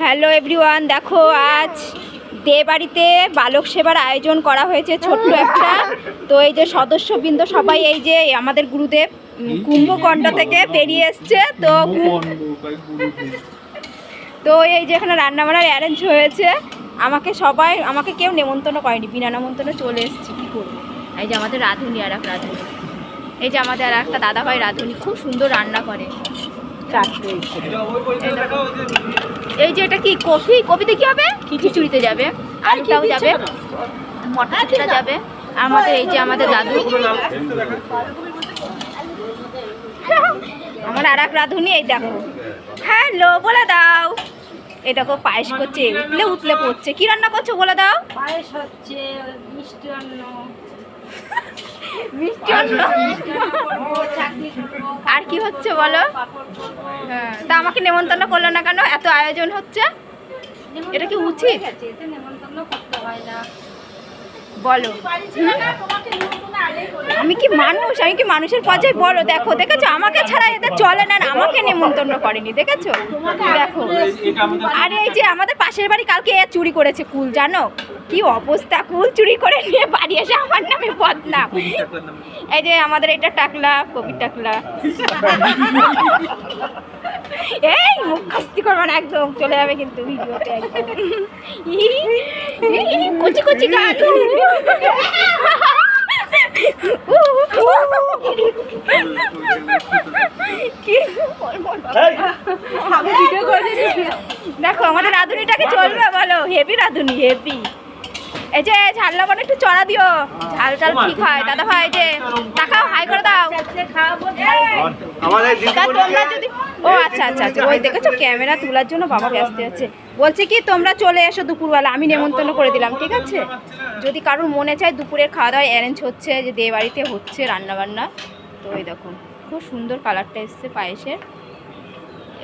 Hello everyone, দেখো আজ দে বাড়িতে বালক সেবার আয়োজন করা হয়েছে ছোট্ট একটা। তো এই যে সদস্যবৃন্দ সবাই, এই যে আমাদের গুরুদেব কুম্ভকণ্ড থেকে বেরিয়ে এসছে। তো এই যে এখানে রান্নাবান্নার অ্যারেঞ্জ হয়েছে। আমাকে কেউ নেমন্তন্ন করেনি, বিনা নেমন্তন্ন চলে এসেছি, কী করবো। এই যে আমাদের রাঁধুনি, আর এক রাঁধুনি, এই যে আমাদের আর একটা দাদাভাই রাঁধুনি, খুব সুন্দর রান্না করে। এই যে এটা কি কপিতে কি হবে, খিচুড়িতে যাবে, আলুটাও যাবে, মটরটা যাবে। আমাদের এই যে আমাদের দাদু, আমার আর এক রাঁধুনি, এই দেখো হ্যালো বলে দাও। এই দেখো পায়েস করছে, উতলে পড়ছে। কি রান্না করছো বলে দাও? পায়েস হচ্ছে, মিষ্টি অন্ন, মিষ্টি অন্ন, আর কি হচ্ছে বলো? হ্যাঁ, তা আমাকে নেমন্তন্ন করলো না কেন? এত আয়োজন হচ্ছে, এটা কি উচিত? নেমন্তন্ন করতে হয় না বলো, আমি কি মানুষের পর্যায়ে বলো। দেখেছো আমাকে ছাড়া এদের চলে না, আমাকে নেমন্তন্ন করেনি, দেখেছো? দেখো, আর এই যে আমাদের পাশের বাড়ি কালকে চুরি করেছে কুল, জানো কি অবস্থা? কুল চুরি করে নিয়ে বাড়ি এসে আমার নামে বদনাম। এই যে আমাদের এটা টাকলা, কবির টাকলা। এই মুখ খাস্তি করবে না, একদম চলে যাবে কিন্তু ভিডিওতে একদম। কচি কচি গান। দেখো আমাদের রাঁধুনিটাকে চলবে বলো, হেভি রাঁধুনি, হেভি। এই যে ঝাল লবণ একটু চড়া দিও, ঝাল টাল ঠিক হয়। দাদা ভাই যে তাকাও, হাই করে দাও। তোমরা যদি, ও আচ্ছা আচ্ছা আচ্ছা, ওই দেখেছো ক্যামেরা তোলার জন্য বাবা ব্যস্ত আছে। বলছে কি তোমরা চলে এসো দুপুরবেলা, আমি নেমন্তন্ন করে দিলাম, ঠিক আছে? যদি কারোর মনে চায় দুপুরের খাওয়া দাওয়া অ্যারেঞ্জ হচ্ছে, যে দে বাড়িতে হচ্ছে রান্নাবান্না। তো ওই দেখো খুব সুন্দর কালারটা এসছে পায়েসের।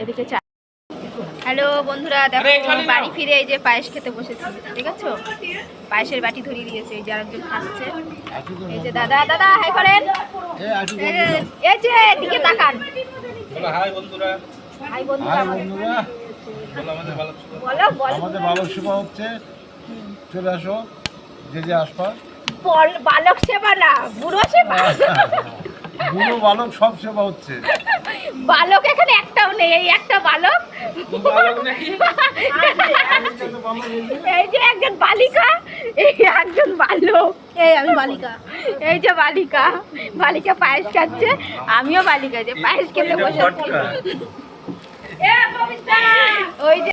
এদিকে হ্যালো বন্ধুরা, দেখো বাড়ি ফিরে এই যে পায়েস খেতে বসেছি, ঠিক আছে? পায়েসের বাটি ধরিয়ে দিয়েছে, এই যে আরেকজন খাচ্ছে। এই যে দাদা হাই করেন, এই যে এদিকে তাকান। হাই বন্ধুরা, আমাদের বালক সেবা হচ্ছে, চলে আসো যে আসবা। বালক সেবা না, বুড়ো সেবা। বুড়ো বালক সব সেবা হচ্ছে। বালক এখানে একটাও নেই, এই একটা বালক। এই যে একজন বালিকা, এই একজন বালক, এই আমি বালিকা। এই যে বালিকা পায়েস খাচ্ছে, আমিও বালিকা, যে পায়েস খেতে বসেছি। ওই যে